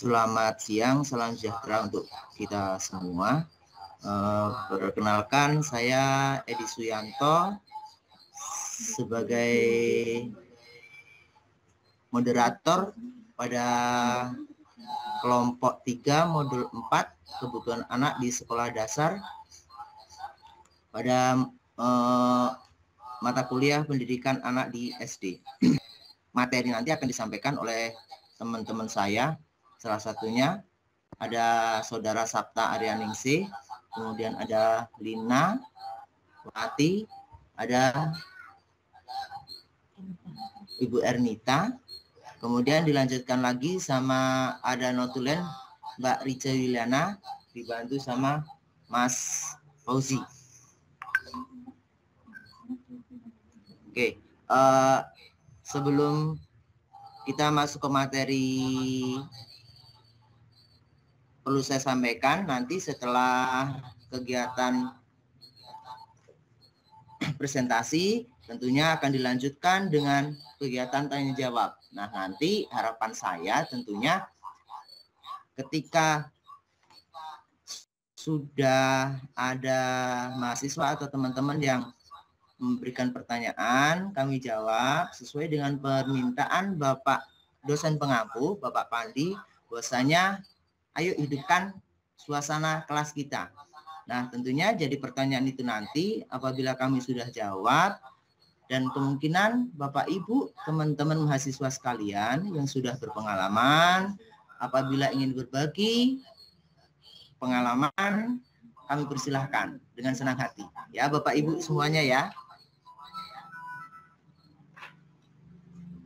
Selamat siang, salam sejahtera untuk kita semua. Perkenalkan, saya Edi Suyanto sebagai moderator pada kelompok 3 modul 4 kebutuhan anak di sekolah dasar pada mata kuliah pendidikan anak di SD. Materi nanti akan disampaikan oleh teman-teman saya. Salah satunya ada Saudara Sabta Aryaningsih, kemudian ada Lina Wati, ada Ibu Ernita, kemudian dilanjutkan lagi sama ada notulen Mbak Rica Wiliana, dibantu sama Mas Fauzi. Oke, sebelum kita masuk ke materi, perlu saya sampaikan nanti setelah kegiatan presentasi tentunya akan dilanjutkan dengan kegiatan tanya jawab. Nah, nanti harapan saya tentunya ketika sudah ada mahasiswa atau teman-teman yang memberikan pertanyaan, kami jawab sesuai dengan permintaan Bapak dosen pengampu, Bapak Pandi, bahwasanya ayo hidupkan suasana kelas kita. Nah, tentunya jadi pertanyaan itu nanti apabila kami sudah jawab, dan kemungkinan Bapak Ibu, teman-teman mahasiswa sekalian yang sudah berpengalaman, apabila ingin berbagi pengalaman, kami persilahkan dengan senang hati. Ya, Bapak Ibu semuanya ya.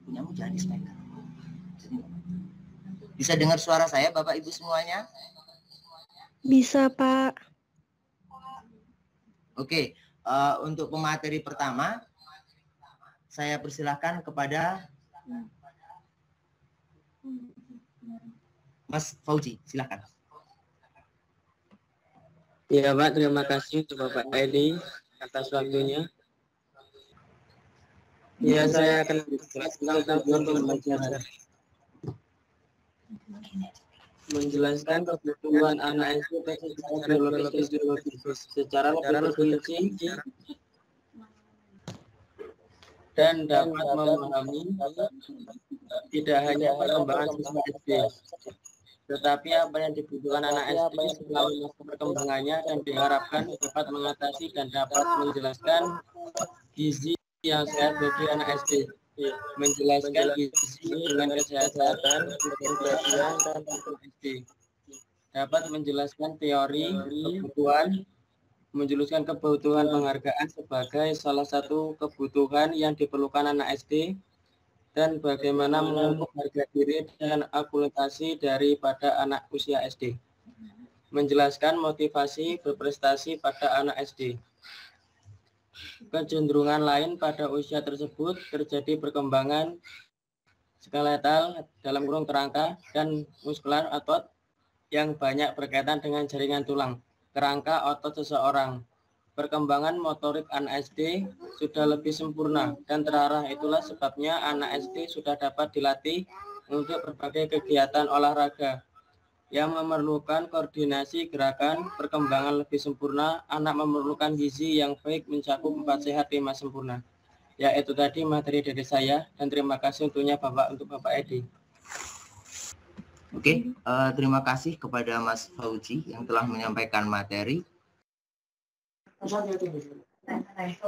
Punyamu jangan di speaker. Bisa dengar suara saya Bapak Ibu semuanya? Bisa, Pak. Oke, untuk pemateri pertama, saya persilahkan kepada Mas Fauzi, silakan. Ya Pak, terima kasih Bapak Edi atas waktunya. Ya, saya akan menjelaskan kebutuhan anak SD secara biologis, secara lebih terperinci dan dapat memahami tidak hanya perkembangan siswa SD, tetapi apa yang dibutuhkan anak SD selama masa perkembangannya dan diharapkan dapat mengatasi dan dapat menjelaskan gizi yang sehat bagi anak SD. Menjelaskan gizi dengan kesehatan kepribadian dan SD. Dapat menjelaskan teori kebutuhan, menjelaskan kebutuhan penghargaan sebagai salah satu kebutuhan yang diperlukan anak SD, dan bagaimana mengukur harga diri dan akulturasi daripada anak usia SD. Menjelaskan motivasi berprestasi pada anak SD. Kecenderungan lain pada usia tersebut terjadi perkembangan skeletal dalam kurung kerangka dan muskular otot yang banyak berkaitan dengan jaringan tulang, kerangka otot seseorang. Perkembangan motorik anak SD sudah lebih sempurna dan terarah, itulah sebabnya anak SD sudah dapat dilatih untuk berbagai kegiatan olahraga yang memerlukan koordinasi gerakan. Perkembangan lebih sempurna, anak memerlukan gizi yang baik mencakup 4 sehat 5 sempurna. Ya, itu tadi materi dari saya, dan terima kasih untuk Bapak Edi. Oke, terima kasih kepada Mas Fauzi yang telah menyampaikan materi.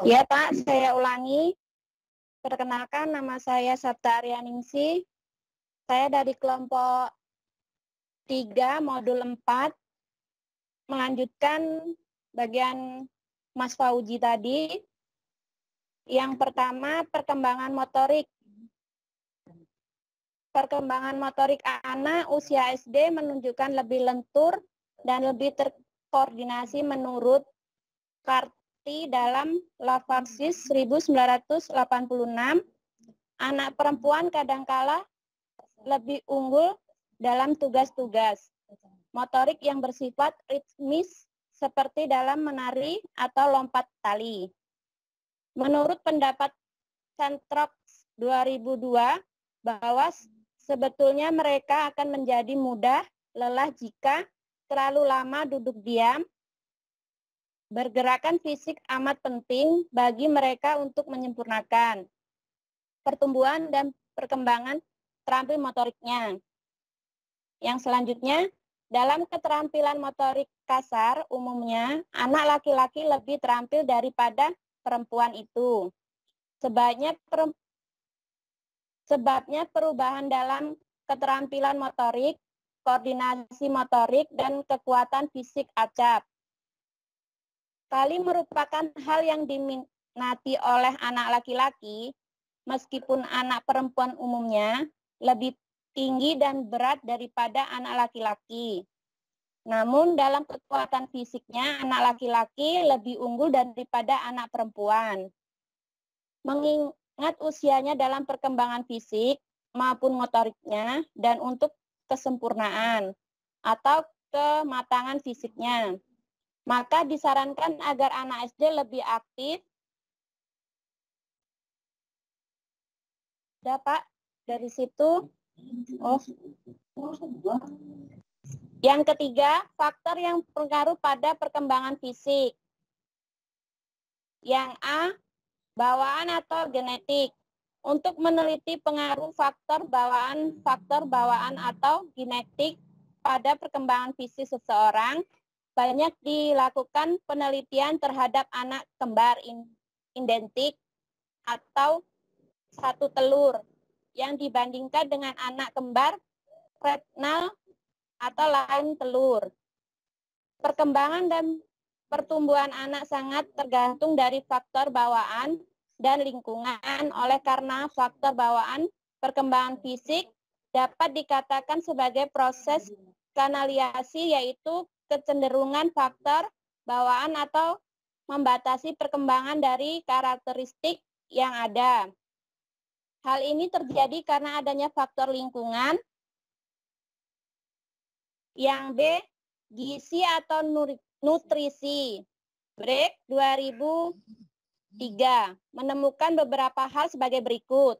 Ya Pak, saya ulangi. Perkenalkan, nama saya Sabta Aryaningsih. Saya dari kelompok 3 modul 4 melanjutkan bagian Mas Fauzi tadi. Yang pertama, perkembangan motorik. Perkembangan motorik anak usia SD menunjukkan lebih lentur dan lebih terkoordinasi menurut Karti dalam Lafarsis 1986. Anak perempuan kadangkala lebih unggul dalam tugas-tugas motorik yang bersifat ritmis seperti dalam menari atau lompat tali. Menurut pendapat Centrox 2002, bahwa Sebetulnya mereka akan menjadi mudah lelah jika terlalu lama duduk diam. Bergerakan fisik amat penting bagi mereka untuk menyempurnakan pertumbuhan dan perkembangan terampil motoriknya. Yang selanjutnya, dalam keterampilan motorik kasar, umumnya anak laki-laki lebih terampil daripada perempuan itu. Sebabnya perubahan dalam keterampilan motorik, koordinasi motorik, dan kekuatan fisik acap. Kali merupakan hal yang diminati oleh anak laki-laki, meskipun anak perempuan umumnya lebih tinggi dan berat daripada anak laki-laki. Namun dalam kekuatan fisiknya, anak laki-laki lebih unggul daripada anak perempuan. Mengingat usianya dalam perkembangan fisik maupun motoriknya, dan untuk kesempurnaan atau kematangan fisiknya, maka disarankan agar anak SD lebih aktif. Udah, Pak, dari situ. Yang ketiga, faktor yang berpengaruh pada perkembangan fisik. Yang A, bawaan atau genetik. Untuk meneliti pengaruh faktor bawaan atau genetik pada perkembangan fisik seseorang, banyak dilakukan penelitian terhadap anak kembar identik atau satu telur yang dibandingkan dengan anak kembar fraternal atau lain telur. Perkembangan dan pertumbuhan anak sangat tergantung dari faktor bawaan dan lingkungan. Oleh karena faktor bawaan, perkembangan fisik dapat dikatakan sebagai proses kanalisasi, yaitu kecenderungan faktor bawaan atau membatasi perkembangan dari karakteristik yang ada. Hal ini terjadi karena adanya faktor lingkungan. Yang B, gizi atau nutrisi. Break 2003 menemukan beberapa hal sebagai berikut.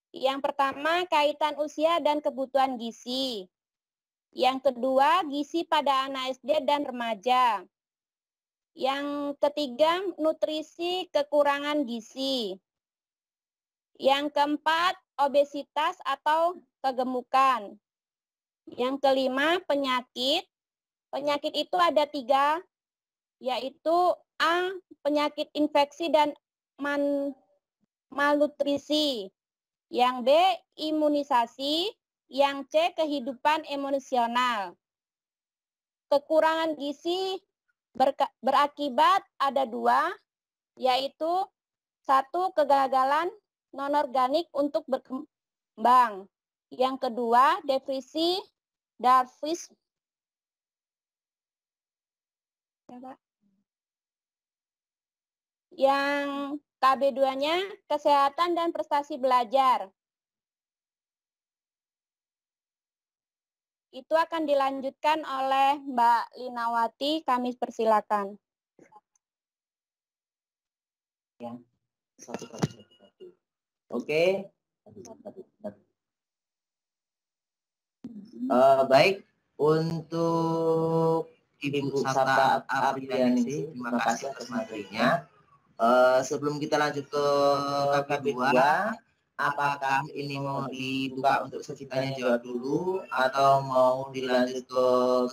Yang pertama, kaitan usia dan kebutuhan gizi. Yang kedua, gizi pada anak SD dan remaja. Yang ketiga, nutrisi kekurangan gizi. Yang keempat, obesitas atau kegemukan. Yang kelima, penyakit. Penyakit itu ada 3, yaitu A, penyakit infeksi dan malnutrisi. Yang B, imunisasi. Yang C, kehidupan emosional. Kekurangan gizi berakibat ada 2, yaitu 1, kegagalan non-organik untuk berkembang. Yang kedua, defisi Darwis. Yang KB2-nya, kesehatan dan prestasi belajar. Itu akan dilanjutkan oleh Mbak Linawati, kami persilakan. Ya, Oke. Baik, untuk Ibu Sabta Apriani, terima kasih atas materinya. Sebelum kita lanjut ke KB2, apakah ini mau dibuka untuk sesi tanya jawab dulu atau mau dilanjut ke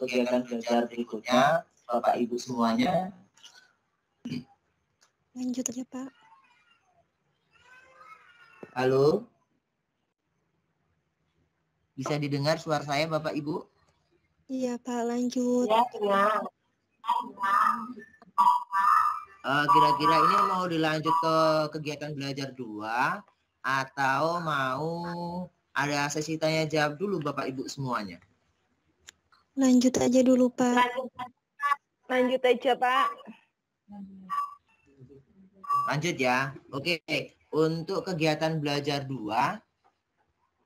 kegiatan belajar berikutnya, Bapak Ibu semuanya? Lanjut aja, Pak. Halo? Bisa didengar suara saya, Bapak Ibu? Iya, Pak, lanjut. Ya, Kira-kira ini mau dilanjut ke kegiatan belajar 2 atau mau ada sesi tanya jawab dulu Bapak Ibu semuanya? Lanjut aja dulu, Pak. Lanjut aja, Pak. Lanjut ya. Oke, untuk kegiatan belajar 2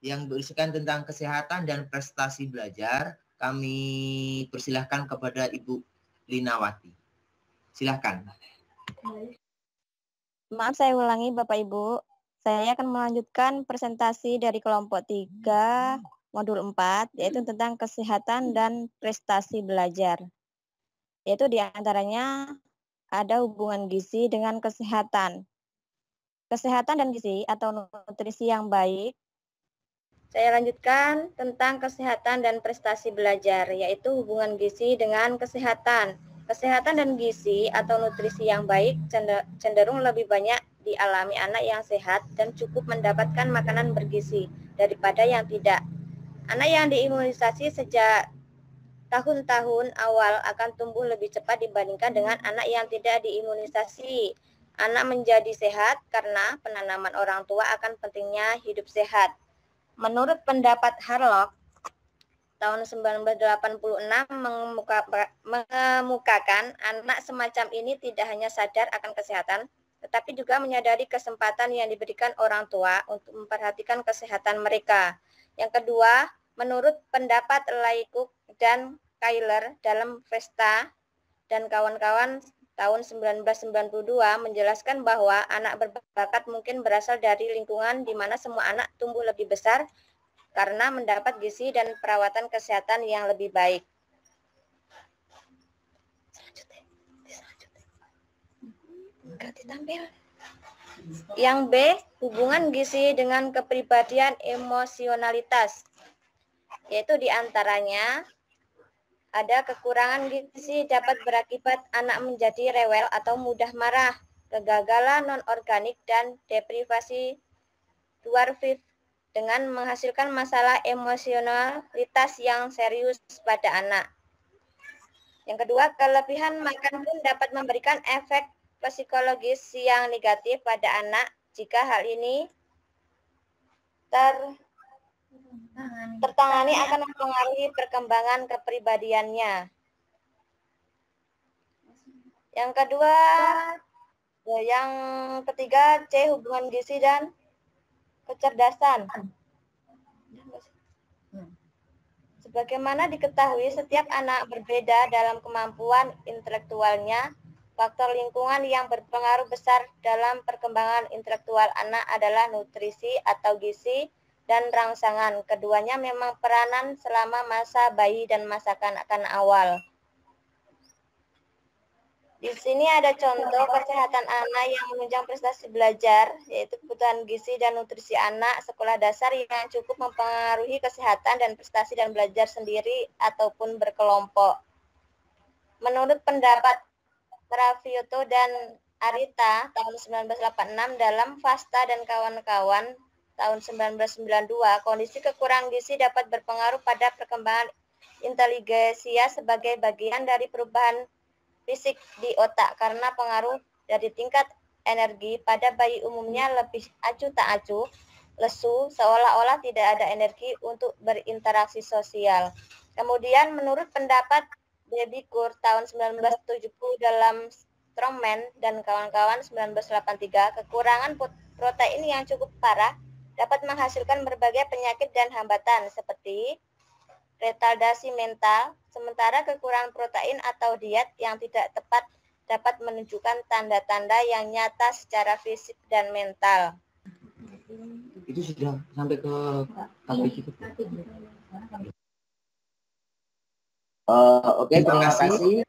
yang berisikan tentang kesehatan dan prestasi belajar, kami persilahkan kepada Ibu Linawati. Silahkan. Maaf, saya ulangi Bapak Ibu. Saya akan melanjutkan presentasi dari kelompok 3, modul 4, yaitu tentang kesehatan dan prestasi belajar. Yaitu diantaranya ada hubungan gizi dengan kesehatan. Kesehatan dan gizi atau nutrisi yang baik. Saya lanjutkan tentang kesehatan dan prestasi belajar, yaitu hubungan gizi dengan kesehatan. Kesehatan dan gizi atau nutrisi yang baik cenderung lebih banyak dialami anak yang sehat dan cukup mendapatkan makanan bergizi daripada yang tidak. Anak yang diimunisasi sejak tahun-tahun awal akan tumbuh lebih cepat dibandingkan dengan anak yang tidak diimunisasi. Anak menjadi sehat karena penanaman orang tua akan pentingnya hidup sehat. Menurut pendapat Harlock, tahun 1986 mengemukakan anak semacam ini tidak hanya sadar akan kesehatan, tetapi juga menyadari kesempatan yang diberikan orang tua untuk memperhatikan kesehatan mereka. Yang kedua, menurut pendapat Laycock dan Kyler dalam Vesta dan kawan-kawan tahun 1992 menjelaskan bahwa anak berbakat mungkin berasal dari lingkungan di mana semua anak tumbuh lebih besar karena mendapat gizi dan perawatan kesehatan yang lebih baik. Yang B, hubungan gizi dengan kepribadian emosionalitas, yaitu diantaranya ada kekurangan gizi dapat berakibat anak menjadi rewel atau mudah marah, kegagalan non-organik, dan deprivasi dwarfisme dengan menghasilkan masalah emosionalitas yang serius pada anak. Yang kedua, kelebihan makan pun dapat memberikan efek psikologis yang negatif pada anak jika hal ini tertangani akan mempengaruhi perkembangan kepribadiannya. Yang kedua, yang ketiga, C, hubungan gizi dan kecerdasan. Sebagaimana diketahui, setiap anak berbeda dalam kemampuan intelektualnya. Faktor lingkungan yang berpengaruh besar dalam perkembangan intelektual anak adalah nutrisi atau gizi dan rangsangan. Keduanya memang peranan selama masa bayi dan masa kanak-kanak awal. Di sini ada contoh kesehatan anak yang menunjang prestasi belajar, yaitu kebutuhan gizi dan nutrisi anak sekolah dasar yang cukup mempengaruhi kesehatan dan prestasi dan belajar sendiri ataupun berkelompok. Menurut pendapat Travioto dan Arita tahun 1986 dalam Vasta dan kawan-kawan tahun 1992, kondisi kekurangan gizi dapat berpengaruh pada perkembangan inteligensia sebagai bagian dari perubahan fisik di otak karena pengaruh dari tingkat energi pada bayi umumnya lebih acuh tak acuh, lesu, seolah-olah tidak ada energi untuk berinteraksi sosial. Kemudian menurut pendapat Debbie Kur tahun 1970 dalam Strongman dan kawan-kawan 1983, kekurangan protein yang cukup parah dapat menghasilkan berbagai penyakit dan hambatan seperti retardasi mental, sementara kekurangan protein atau diet yang tidak tepat dapat menunjukkan tanda-tanda yang nyata secara fisik dan mental. Itu sudah sampai ke topik itu. Oke, terima kasih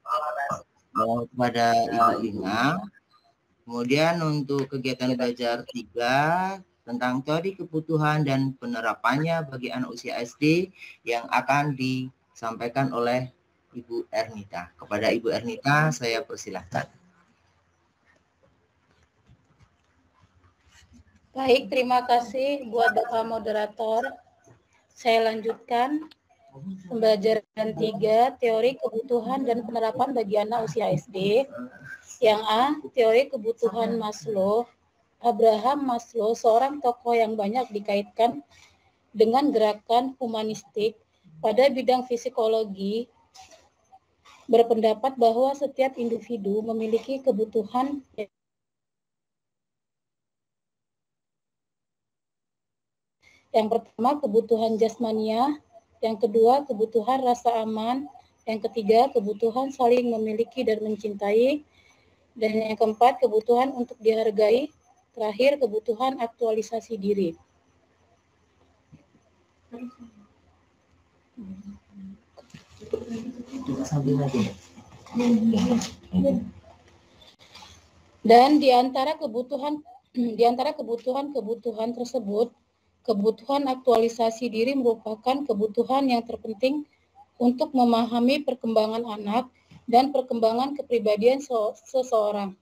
kepada Ibu Lina. Kemudian untuk kegiatan belajar 3 tentang teori kebutuhan dan penerapannya bagi anak usia SD yang akan disampaikan oleh Ibu Ernita. Kepada Ibu Ernita, saya persilahkan. Baik, terima kasih buat Bapak Moderator. Saya lanjutkan pembelajaran 3, teori kebutuhan dan penerapan bagi anak usia SD. Yang A, teori kebutuhan Maslow. Abraham Maslow, seorang tokoh yang banyak dikaitkan dengan gerakan humanistik pada bidang psikologi, berpendapat bahwa setiap individu memiliki kebutuhan yang pertama kebutuhan jasmania, yang kedua kebutuhan rasa aman, yang ketiga kebutuhan saling memiliki dan mencintai, dan yang keempat kebutuhan untuk dihargai, Terakhir, kebutuhan aktualisasi diri. Dan di antara kebutuhan tersebut, kebutuhan aktualisasi diri merupakan kebutuhan yang terpenting untuk memahami perkembangan anak dan perkembangan kepribadian seseorang.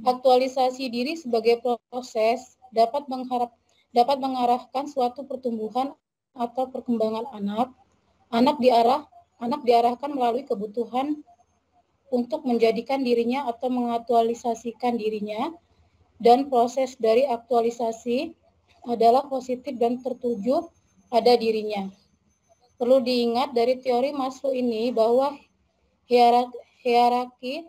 Aktualisasi diri sebagai proses dapat mengarahkan suatu pertumbuhan atau perkembangan anak. Anak diarahkan melalui kebutuhan untuk menjadikan dirinya atau mengaktualisasikan dirinya, dan proses dari aktualisasi adalah positif dan tertuju pada dirinya. Perlu diingat dari teori Maslow ini bahwa hierarki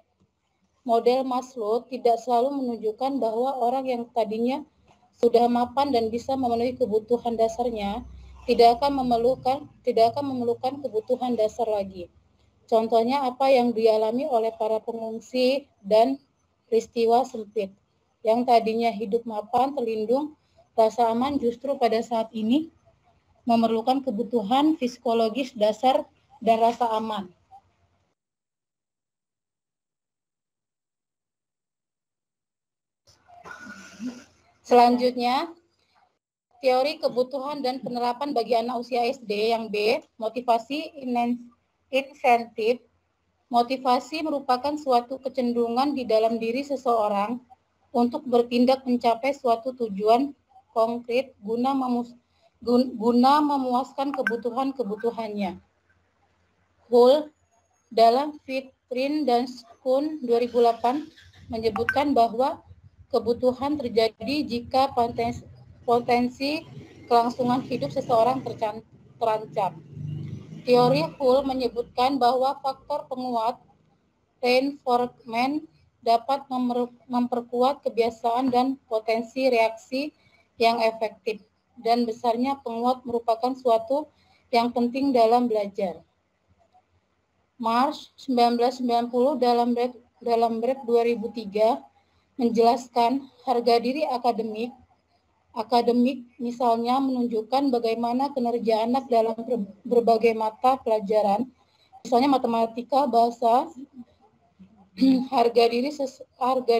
model Maslow tidak selalu menunjukkan bahwa orang yang tadinya sudah mapan dan bisa memenuhi kebutuhan dasarnya tidak akan memerlukan kebutuhan dasar lagi. Contohnya apa yang dialami oleh para pengungsi dan peristiwa sempit. Yang tadinya hidup mapan, terlindung, rasa aman justru pada saat ini memerlukan kebutuhan psikologis dasar dan rasa aman. Selanjutnya, teori kebutuhan dan penerapan bagi anak usia SD yang B, motivasi insentif. Motivasi merupakan suatu kecenderungan di dalam diri seseorang untuk bertindak mencapai suatu tujuan konkret guna memuaskan kebutuhannya. Hull dalam Fitrin dan Kuhn 2008 menyebutkan bahwa kebutuhan terjadi jika potensi kelangsungan hidup seseorang terancam. Teori Hull menyebutkan bahwa faktor penguat reinforcement dapat memperkuat kebiasaan dan potensi reaksi yang efektif, dan besarnya penguat merupakan suatu yang penting dalam belajar. Marsh 1990 dalam BREP 2003 menjelaskan harga diri akademik misalnya menunjukkan bagaimana kinerja anak dalam berbagai mata pelajaran, misalnya matematika, bahasa. Harga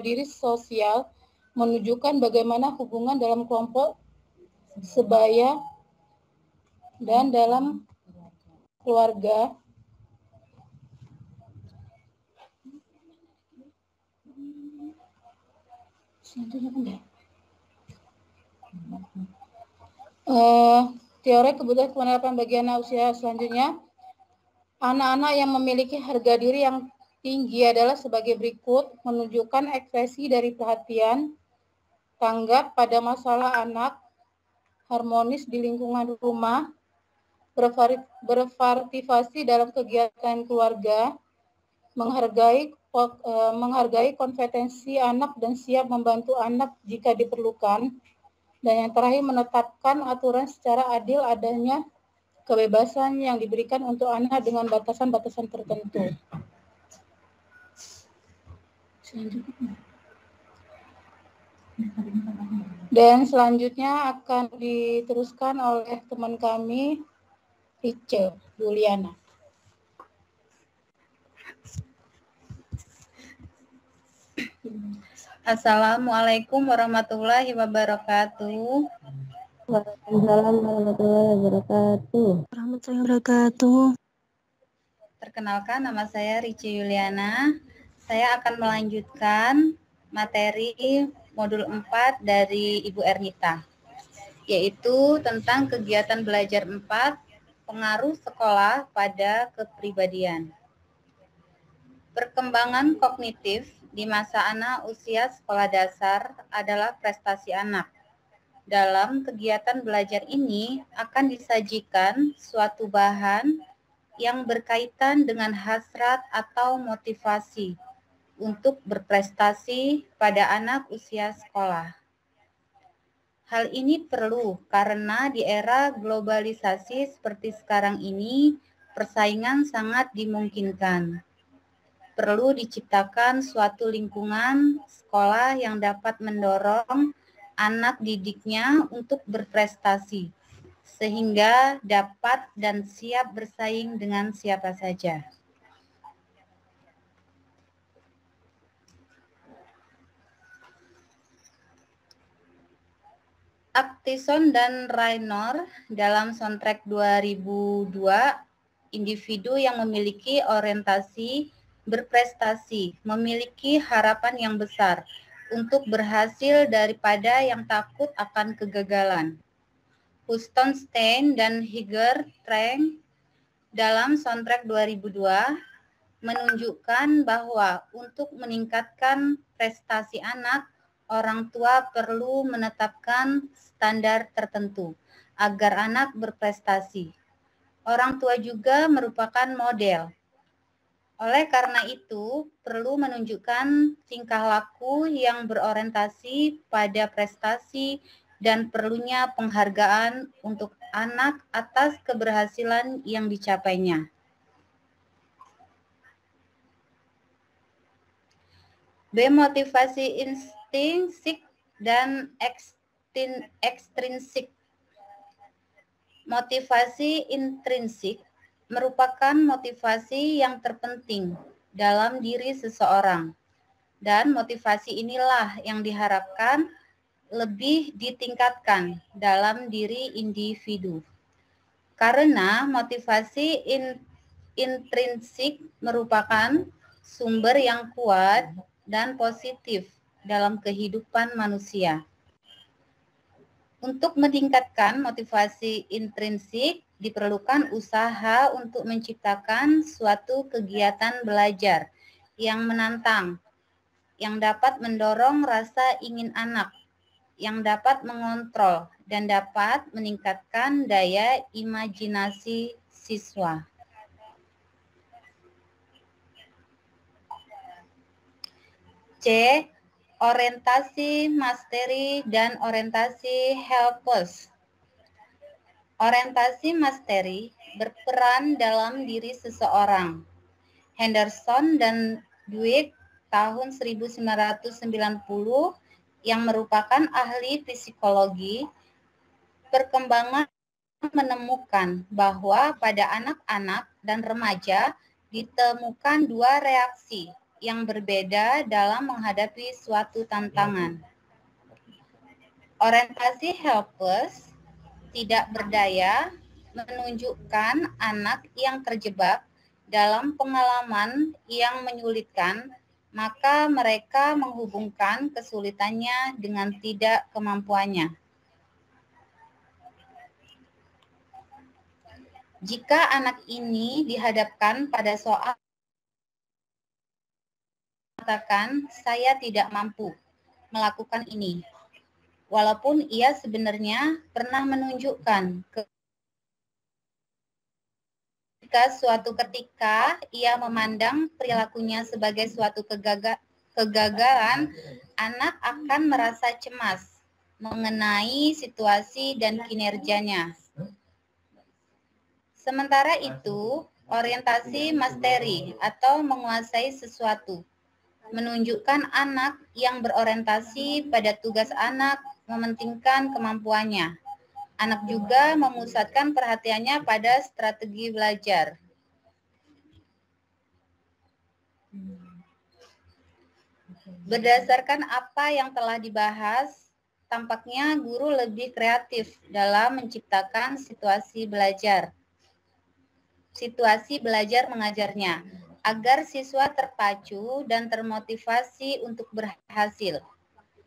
diri sosial menunjukkan bagaimana hubungan dalam kelompok sebaya dan dalam keluarga. Teori kebutuhan penerapan bagi anak usia selanjutnya, anak-anak yang memiliki harga diri yang tinggi adalah sebagai berikut: menunjukkan ekspresi dari perhatian, tanggap pada masalah anak, harmonis di lingkungan rumah, berpartisipasi dalam kegiatan keluarga, menghargai kompetensi anak dan siap membantu anak jika diperlukan, dan yang terakhir menetapkan aturan secara adil, adanya kebebasan yang diberikan untuk anak dengan batasan-batasan tertentu. Dan selanjutnya akan diteruskan oleh teman kami, Rice Juliana. Assalamualaikum warahmatullahi wabarakatuh. Waalaikumsalam warahmatullahi wabarakatuh. Warahmatullahi wabarakatuh. Perkenalkan, nama saya Rice Juliana. Saya akan melanjutkan materi modul 4 dari Ibu Ernita, yaitu tentang kegiatan belajar 4, pengaruh sekolah pada kepribadian. Perkembangan kognitif di masa anak usia sekolah dasar adalah prestasi anak. Dalam kegiatan belajar ini akan disajikan suatu bahan yang berkaitan dengan hasrat atau motivasi untuk berprestasi pada anak usia sekolah. Hal ini perlu karena di era globalisasi seperti sekarang ini, persaingan sangat dimungkinkan. perlu diciptakan suatu lingkungan sekolah yang dapat mendorong anak didiknya untuk berprestasi, sehingga dapat dan siap bersaing dengan siapa saja. Actison dan Raynor dalam soundtrack 2002, individu yang memiliki orientasi berprestasi, memiliki harapan yang besar untuk berhasil daripada yang takut akan kegagalan. Huston Stein dan Higer Trang dalam soundtrack 2002 menunjukkan bahwa untuk meningkatkan prestasi anak, orang tua perlu menetapkan standar tertentu agar anak berprestasi. Orang tua juga merupakan model. Oleh karena itu, perlu menunjukkan tingkah laku yang berorientasi pada prestasi dan perlunya penghargaan untuk anak atas keberhasilan yang dicapainya. B. Motivasi intrinsik dan ekstrinsik. Motivasi intrinsik merupakan motivasi yang terpenting dalam diri seseorang, dan motivasi inilah yang diharapkan lebih ditingkatkan dalam diri individu. Karena motivasi intrinsik merupakan sumber yang kuat dan positif dalam kehidupan manusia. Untuk meningkatkan motivasi intrinsik, diperlukan usaha untuk menciptakan suatu kegiatan belajar yang menantang, yang dapat mendorong rasa ingin anak, yang dapat mengontrol dan dapat meningkatkan daya imajinasi siswa. C. Orientasi masteri dan orientasi helpers. Orientasi masteri berperan dalam diri seseorang. Henderson dan Dweck tahun 1990 yang merupakan ahli psikologi perkembangan menemukan bahwa pada anak-anak dan remaja ditemukan dua reaksi yang berbeda dalam menghadapi suatu tantangan. Orientasi helpers tidak berdaya menunjukkan anak yang terjebak dalam pengalaman yang menyulitkan, maka mereka menghubungkan kesulitannya dengan tidak kemampuannya. Jika anak ini dihadapkan pada soal mengatakan, saya tidak mampu melakukan ini, walaupun ia sebenarnya pernah menunjukkan suatu ketika ia memandang perilakunya sebagai suatu kegagalan, anak akan merasa cemas mengenai situasi dan kinerjanya. Sementara itu, orientasi masteri atau menguasai sesuatu menunjukkan anak yang berorientasi pada tugas anak mementingkan kemampuannya. Anak juga memusatkan perhatiannya pada strategi belajar. Berdasarkan apa yang telah dibahas, tampaknya guru lebih kreatif dalam menciptakan situasi belajar mengajarnya, agar siswa terpacu dan termotivasi untuk berhasil.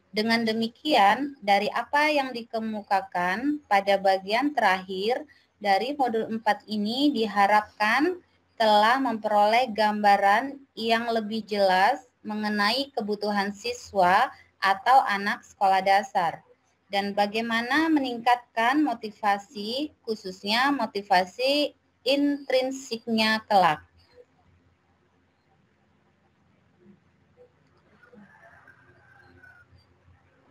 Dengan demikian, dari apa yang dikemukakan pada bagian terakhir dari modul 4 ini diharapkan telah memperoleh gambaran yang lebih jelas mengenai kebutuhan siswa atau anak sekolah dasar dan bagaimana meningkatkan motivasi, khususnya motivasi intrinsiknya kelak.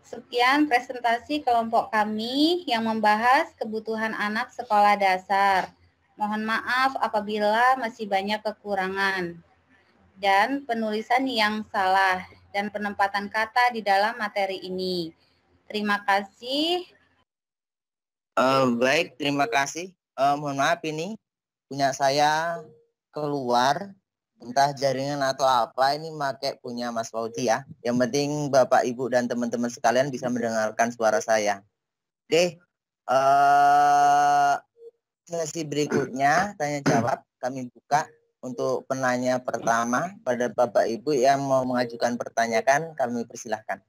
Sekian presentasi kelompok kami yang membahas kebutuhan anak sekolah dasar. Mohon maaf apabila masih banyak kekurangan. dan penulisan yang salah dan penempatan kata di dalam materi ini. Terima kasih. Baik, terima kasih. Mohon maaf ini punya saya keluar, entah jaringan atau apa, ini pakai punya Mas Fauzi ya. Yang penting Bapak, Ibu, dan teman-teman sekalian bisa mendengarkan suara saya. Oke, sesi berikutnya, tanya jawab, kami buka untuk penanya pertama. Pada Bapak Ibu yang mau mengajukan pertanyaan, kami persilahkan.